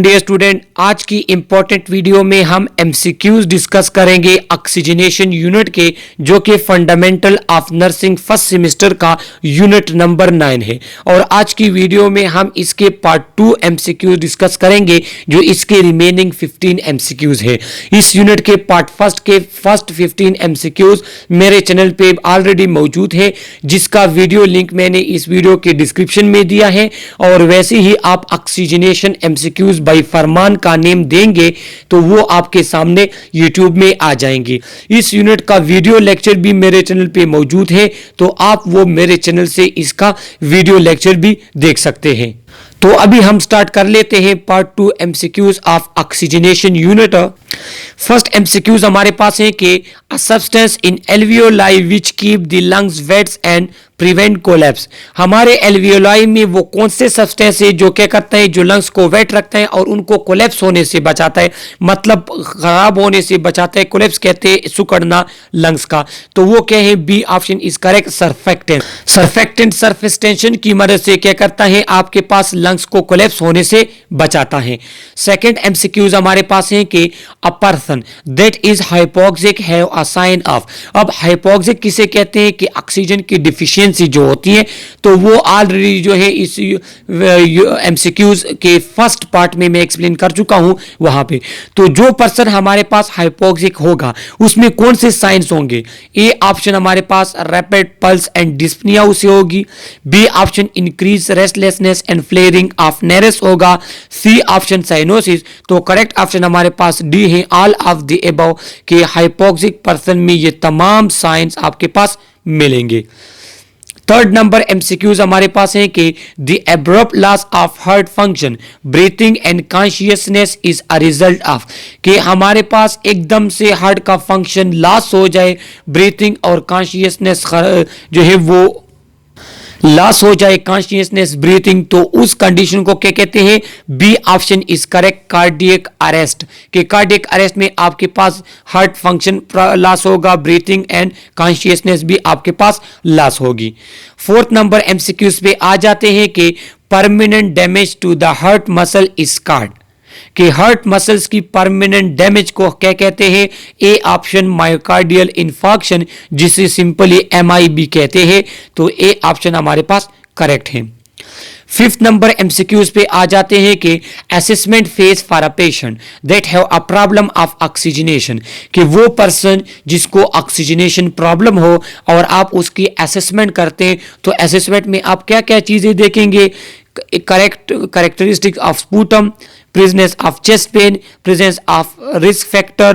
Dear student, आज की important video में हम एमसीक्यूज डिस्कस करेंगे ऑक्सीजनेशन यूनिट के, जो कि fundamental of nursing first semester का यूनिट नंबर 9 है। और आज की वीडियो में हम इसके पार्ट 2 एमसीक्यूज डिस्कस करेंगे, जो इसके रिमेनिंग 15 एमसीक्यूज है। इस यूनिट के पार्ट फर्स्ट के फर्स्ट 15 एमसीक्यूज मेरे चैनल पे ऑलरेडी मौजूद है, जिसका वीडियो लिंक मैंने इस वीडियो के डिस्क्रिप्शन में दिया है। और वैसे ही आप ऑक्सीजनेशन एमसीक्यूज बाई फरमान का नेम देंगे तो वो आपके सामने यूट्यूब में आ जाएंगे। इस यूनिट का वीडियो लेक्चर भी मेरे चैनल पे मौजूद है, तो आप वो मेरे चैनल से इसका वीडियो लेक्चर भी देख सकते हैं। तो अभी हम स्टार्ट कर लेते हैं part 2 MCQs of oxygenation unit. First MCQs हमारे पास है कि a substance in alveoli which keep the lungs wets and prevent collapse. हमारे एल्वियोलाई में वो कौन से सब्सटेंस है जो क्या करता है, जो लंग्स को वेट रखता है और उनको कोलैप्स होने से बचाता है, मतलब खराब होने से बचाता है। कोलैप्स कहते हैं सुकड़ना लंग्स का। तो वो क्या है, B option is correct, surfactant. Surfactant surface tension की मदद से क्या करता है, आपके पास लंग्स को कोलैप्स होने से बचाता है। सेकंड एमसीक्यूज हमारे पास है कि a person that is hypoxic have a sign of. अब हाइपोक्सिक किसे कहते हैं कि ऑक्सीजन की डिफिशियंसी जो होती है, तो वो ऑलरेडी जो है इस एमसीक्यूज के फर्स्ट पार्ट में मैं एक्सप्लेन कर चुका हूं वहां पे। तो जो पर्सन हमारे पास हाइपोक्सिक होगा उसमें कौन से साइंस होंगे, ए ऑप्शन हमारे पास रैपिड पल्स एंड डिस्पनिया उसे होगी, B option increase restlessness and flaring of nares होगा, सी ऑप्शन साइनोसिस। तो करेक्ट ऑप्शन हमारे पास डी है, ऑल ऑफ द अबव, के हाइपोक्सिक पर्सन में ये तमाम साइंस आपके पास मिलेंगे। थर्ड नंबर एमसीक्यूज हमारे पास है कि the abrupt loss of heart function, breathing and consciousness is a result of, कि हमारे पास एकदम से हार्ट का फंक्शन लॉस हो जाए, ब्रीथिंग और कॉन्शियसनेस जो है वो लॉस हो जाए, कॉन्शियसनेस ब्रीथिंग, तो उस कंडीशन को क्या कहते हैं, B option is correct, cardiac arrest. कि कार्डियक अरेस्ट में आपके पास हार्ट फंक्शन लॉस होगा, ब्रीथिंग एंड कॉन्शियसनेस भी आपके पास लॉस होगी। फोर्थ नंबर एमसीक्यूज पे आ जाते हैं कि permanent damage to the heart muscle is called, कि हार्ट मसल्स की परमानेंट डैमेज को क्या कहते हैं, ए ऑप्शन मायोकार्डियल इन्फार्क्शन, जिसे सिंपली एमआईबी कहते हैं। तो ए ऑप्शन हमारे पास करेक्ट है। फिफ्थ नंबर एमसीक्यूज पे आ जाते हैं कि assessment phase for a patient that have a problem of oxygenation, कि वो पर्सन जिसको ऑक्सीजनेशन प्रॉब्लम हो और आप उसकी असेसमेंट करते हैं, तो असेसमेंट में आप क्या क्या चीजें देखेंगे, characteristics of sputum, presence of chest pain, presence of risk factor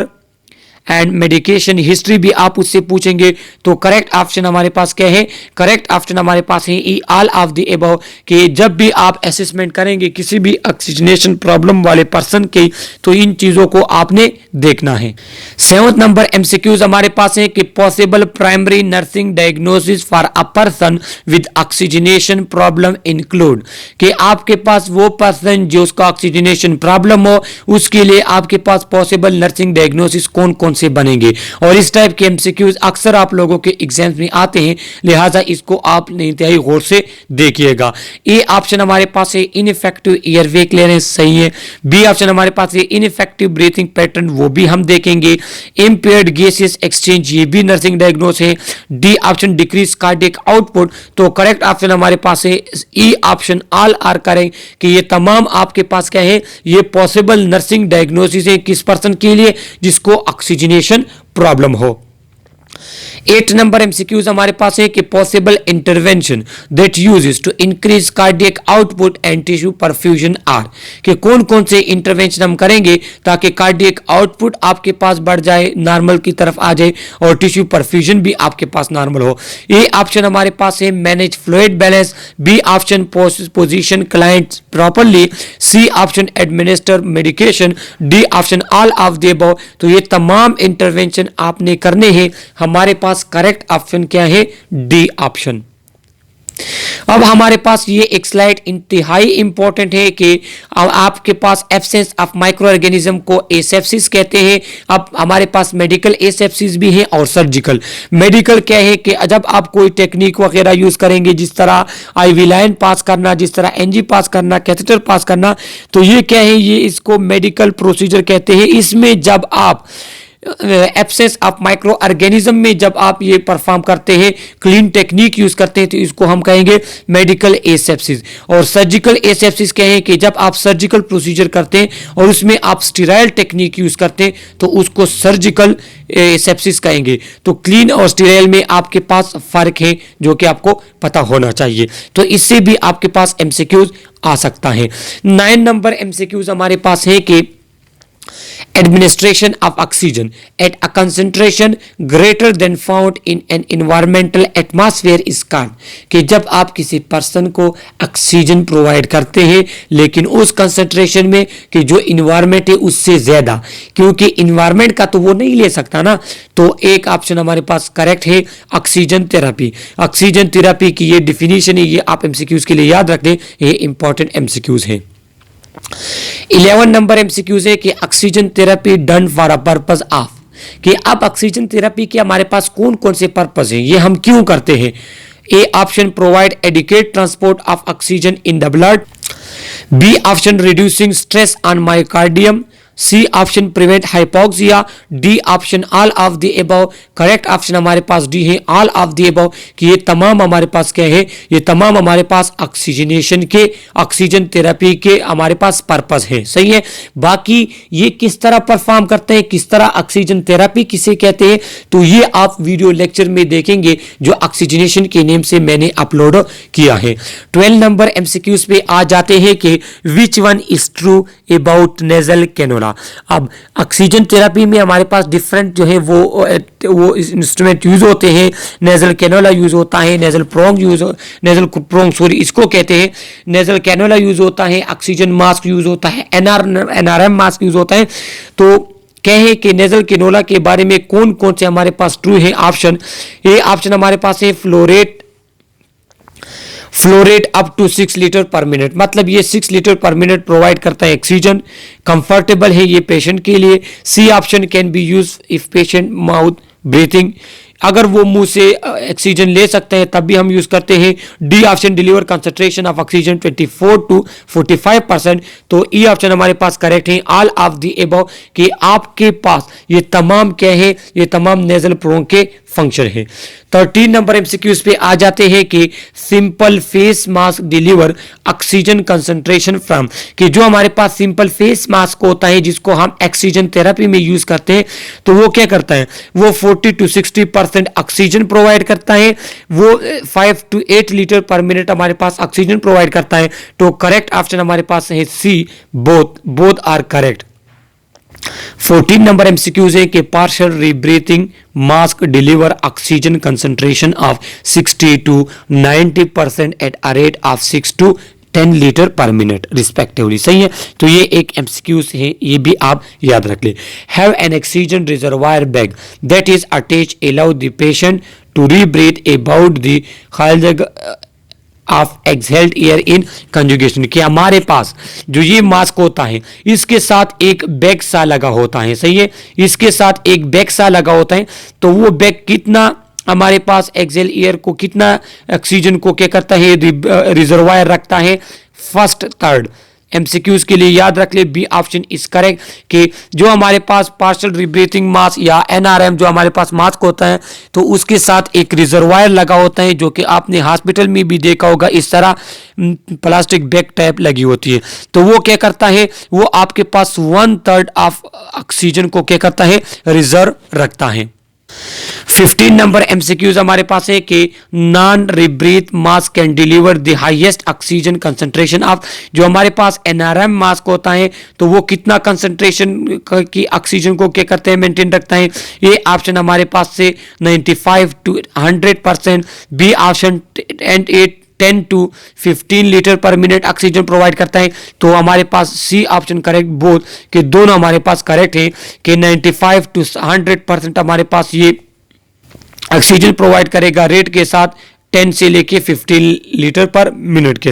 and medication history भी आप उससे पूछेंगे। तो करेक्ट ऑप्शन हमारे पास क्या है, करेक्ट ऑप्शन हमारे पास है ई, ऑल ऑफ द अबव, कि जब भी आप असेसमेंट करेंगे किसी भी ऑक्सीजनेशन प्रॉब्लम वाले पर्सन की, तो इन चीजों को आपने देखना है। सेवंथ नंबर एमसीक्यूज हमारे पास है कि possible primary nursing diagnosis for a person with oxygenation problem include, कि आपके पास वो पर्सन जो उसका ऑक्सीजनेशन प्रॉब्लम हो, उसके लिए आपके पास पॉसिबल नर्सिंग डायग्नोसिस कौन कौन से बनेंगे। और इस टाइप के एमसीक्यूज अक्सर आप लोगों के एग्जाम्स में आते हैं, लिहाजा इसको आप इंतहाई गौर से देखिएगा। ए ऑप्शन हमारे पास है इनइफेक्टिव एयरवे क्लियरेंस, सही है। बी ऑप्शन हमारे पास है इनइफेक्टिव ब्रीथिंग पैटर्न, वो भी हम देखेंगे। इम्पेयर्ड गैसेस एक्सचेंज, ये भी नर्सिंग डायग्नोस है। D option decrease cardiac output, तो करेक्ट ऑप्शन हमारे पास है E option, all are correct, कि ये तमाम आपके पास क्या है, ये पॉसिबल नर्सिंग डायग्नोसिस है किस पर्सन के लिए जिसको ऑक्सीजनेशन प्रॉब्लम हो। 8 नंबर एमसीक्यूज हमारे पास है कि possible intervention that uses to increase cardiac output and tissue perfusion are, कि कौन कौन से इंटरवेंशन हम करेंगे ताकि कार्डियक आउटपुट आपके पास बढ़ जाए, नॉर्मल की तरफ आ जाए और टिश्यू परफ्यूजन भी आपके पास नॉर्मल हो। ए ऑप्शन हमारे पास है manage fluid balance, B option position client properly, C option administer medication, D option all of the above. तो ये तमाम इंटरवेंशन आपने करने हैं। हमारे पास करेक्ट ऑप्शन क्या है, डी ऑप्शन। अब हमारे पास ये एक स्लाइड इंतहाई इंपॉर्टेंट है कि आपके पास एब्सेंस ऑफ माइक्रो ऑर्गेनिज्म को एसेप्सिस कहते हैं। अब हमारे पास मेडिकल एसेप्सिस भी है और सर्जिकल। मेडिकल क्या है कि जब आप कोई टेक्निक वगैरह यूज करेंगे, जिस तरह आईवी लाइन पास करना, जिस तरह एनजी पास करना, कैथेटर पास करना, तो ये क्या है, ये इसको मेडिकल प्रोसीजर कहते हैं। इसमें जब आप एब्सेंस ऑफ माइक्रो ऑर्गेनिज्म में जब आप ये परफॉर्म करते हैं, क्लीन टेक्निक यूज करते हैं, तो इसको हम कहेंगे मेडिकल एसेप्सिस। और सर्जिकल एसेप्सिस क्या है कि जब आप सर्जिकल प्रोसीजर करते हैं और उसमें आप स्टीराइल टेक्निक यूज करते हैं, तो उसको सर्जिकल एसेप्सिस कहेंगे। तो क्लीन और स्टीराइल में आपके पास फर्क है, जो कि आपको पता होना चाहिए। तो इससे भी आपके पास एमसीक्यूज आ सकता है। 9 नंबर एमसीक्यूज हमारे पास है कि administration of oxygen at a concentration greater than found in an environmental atmosphere is called, कि जब आप किसी पर्सन को ऑक्सीजन प्रोवाइड करते हैं लेकिन उस कंसंट्रेशन में कि जो इन्वायरमेंट है उससे ज्यादा, क्योंकि इन्वायरमेंट का तो वो नहीं ले सकता ना, तो एक ऑप्शन हमारे पास करेक्ट है ऑक्सीजन थेरेपी। ऑक्सीजन थेरेपी की ये डिफिनीशन है, ये आप एमसीक्यूज के लिए याद रख लें, ये इंपॉर्टेंट एमसीक्यूज है। 11 नंबर एमसीक्यूज है कि oxygen therapy done for a purpose of, कि अब ऑक्सीजन थेरेपी के हमारे पास कौन कौन से पर्पस हैं, ये हम क्यों करते हैं। A option provide adequate transport of oxygen in the blood, B option reducing stress on myocardium, C option prevent hypoxia, D option all of the above. Correct option हमारे पास डी है, ऑल ऑफ द अबव, कि ये तमाम हमारे पास क्या है, ये तमाम हमारे पास ऑक्सीजनेशन के, ऑक्सीजन थेरेपी के हमारे पास पर्पस है। सही है। बाकी ये किस तरह परफॉर्म करते हैं, किस तरह ऑक्सीजन थेरेपी किसे कहते हैं, तो ये आप वीडियो लेक्चर में देखेंगे जो ऑक्सीजनेशन के नेम से मैंने अपलोड किया है। 12 नंबर एमसीक्यूज पे आ जाते हैं कि which one is true about nasal cannula. अब ऑक्सीजन थेरेपी में हमारे पास डिफरेंट जो है वो इंस्ट्रूमेंट यूज होते हैं। नेजल कैनोला यूज होता है, नेजल प्रोंग सॉरी इसको कहते हैं, नेजल कैनोला यूज होता है, ऑक्सीजन मास्क यूज होता है, एनआरएम मास्क यूज होता है। तो कहे कि नेजल कैनोला के बारे में कौन कौन से हमारे पास ट्रू है ऑप्शन। ये ऑप्शन हमारे पास है flow rate up to 6 litre per minute, मतलब ये 6 लीटर पर मिनट प्रोवाइड करता है ऑक्सीजन, कंफर्टेबल है ये पेशेंट के लिए। C option can be use if patient mouth breathing, अगर वो मुंह से ऑक्सीजन ले सकते हैं तब भी हम यूज करते हैं। D option deliver concentration of oxygen 24 to 45%। तो ई ऑप्शन हमारे पास करेक्ट है, ऑल ऑफ द अबव, कि आपके पास ये तमाम क्या है, ये तमाम नेजल प्रोंग के फंक्शन है। 13 नंबर एमसीक्यूज पे आ जाते हैं कि simple face mask deliver oxygen concentration from, कि जो हमारे पास सिंपल फेस मास्क होता है जिसको हम ऑक्सीजन थेरेपी में यूज करते हैं, तो वो क्या करता है, वो 40 to 60% ऑक्सीजन प्रोवाइड करता है, वो 5 to 8 लीटर पर मिनट हमारे पास ऑक्सीजन प्रोवाइड करता है। तो करेक्ट ऑप्शन हमारे पास है C, both are correct. 14 number MCQs है कि partial rebreathing mask deliver oxygen concentration of 60 to 90% at a rate of 6 to 10 litre per minute respectively. सही है। तो ये एक एमसीक्यूज है, ये भी आप याद रख ले। Have an oxygen reservoir bag that is attach allow the patient to rebreathe about the खालिज of exhaled air in conjugation, कि हमारे पास जो ये मास्क होता है इसके साथ एक बैग सा लगा होता है। सही है। इसके साथ एक बैग सा लगा होता है, तो वो बैग कितना हमारे पास एक्सहेल एयर को, कितना ऑक्सीजन को क्या करता है, रिजर्वायर रखता है। फर्स्ट थर्ड एमसीक्यूज के लिए याद रख ले, बी ऑप्शन इज करेक्ट, कि जो हमारे पास पार्शियल रीब्रीथिंग मास्क या एनआरएम जो हमारे पास मास्क होता है, तो उसके साथ एक रिजर्वायर लगा होता है, जो कि आपने हॉस्पिटल में भी देखा होगा, इस तरह प्लास्टिक बैग टाइप लगी होती है। तो वो क्या करता है, वो आपके पास 1/3 ऑफ ऑक्सीजन को क्या करता है, रिजर्व रखता है। 15 नंबर एमसीक्यूज हमारे पास है कि non rebreathe mask can deliver the highest oxygen concentration of, जो हमारे पास एनआरएम मास्क होता है तो वो कितना कंसंट्रेशन की ऑक्सीजन को क्या करते हैं, मेंटेन रखता है। ये ऑप्शन हमारे पास से 95 to 100%, B option 10 to 15 litre per minute oxygen provide करता है। तो हमारे पास सी ऑप्शन करेक्ट, बोथ, कि दोनों हमारे पास करेक्ट है, कि 95 to 100% हमारे पास ये ऑक्सीजन प्रोवाइड करेगा रेट के साथ 10 से लेके 15 लीटर पर मिनट के।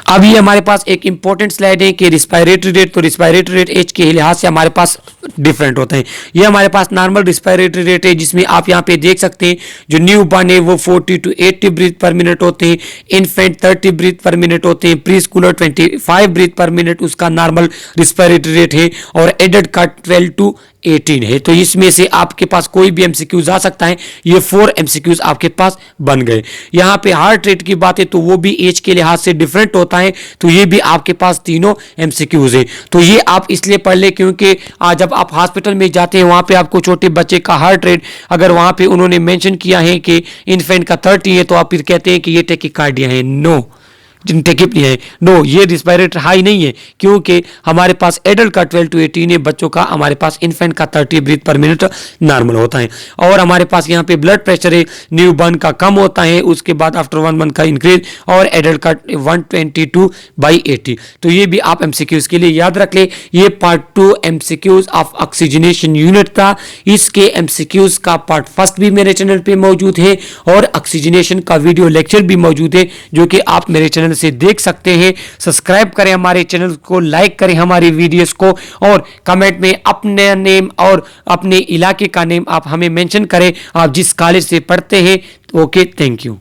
अब ये हमारे पास एक इंपॉर्टेंट स्लाइड है कि रिस्पायरेटरी रेट, तो रिस्पायरेटरी रेट एज के लिहाज से हमारे पास डिफरेंट होते हैं। ये हमारे पास नॉर्मल रिस्पायरेटरी रेट है जिसमें आप यहाँ पे देख सकते हैं जो न्यू बॉर्न है वो 40 to 80 ब्रीथ पर मिनट होते हैं, इन्फेंट 30 ब्रीथ पर मिनट होते हैं, preschooler 25 breath per minute उसका नॉर्मल रिस्पायरेटरी रेट है, और एडल्ट का 12 to 18 है। तो इसमें से आपके पास कोई भी एमसीक्यूज आ सकता है। ये 4 एमसीक्यूज आपके पास बन गए। यहाँ पे हार्ट रेट की बात है तो वो भी एज के लिहाज से डिफरेंट होता है, तो ये भी आपके पास तीनों एमसीक्यूज है। तो ये आप इसलिए पढ़ ले क्योंकि जब आप हॉस्पिटल में जाते हैं वहां पे आपको छोटे बच्चे का हार्ट रेट अगर वहां पे उन्होंने मेंशन किया है कि इन्फेंट का 30 है तो आप फिर कहते हैं कि ये टेकिकार्डिया है। नो, टेकिपनिया है, नो, ये रिस्पायरेटरी हाई नहीं है क्योंकि हमारे पास एडल्ट का 12 to 18 है, बच्चों का हमारे पास इन्फेंट का 30 ब्रीथ पर मिनट नॉर्मल होता है। और हमारे पास यहाँ पे ब्लड प्रेशर है न्यू बॉर्न का कम होता है, उसके बाद आफ्टर 1 मंथ का इंक्रीज, और एडल्ट का 122/80। तो ये भी आप एमसीक्यूज के लिए याद रख ले। ये part 2 MCQs of oxygenation unit था। इसके एमसीक्यूज का पार्ट फर्स्ट भी मेरे चैनल पे मौजूद है और ऑक्सीजनेशन का वीडियो लेक्चर भी मौजूद है जो कि आप मेरे चैनल से देख सकते हैं। सब्सक्राइब करें हमारे चैनल को, लाइक करें हमारी वीडियोस को, और कमेंट में अपने नेम और अपने इलाके का नेम आप हमें मेंशन करें, आप जिस कॉलेज से पढ़ते हैं। Okay, thank you.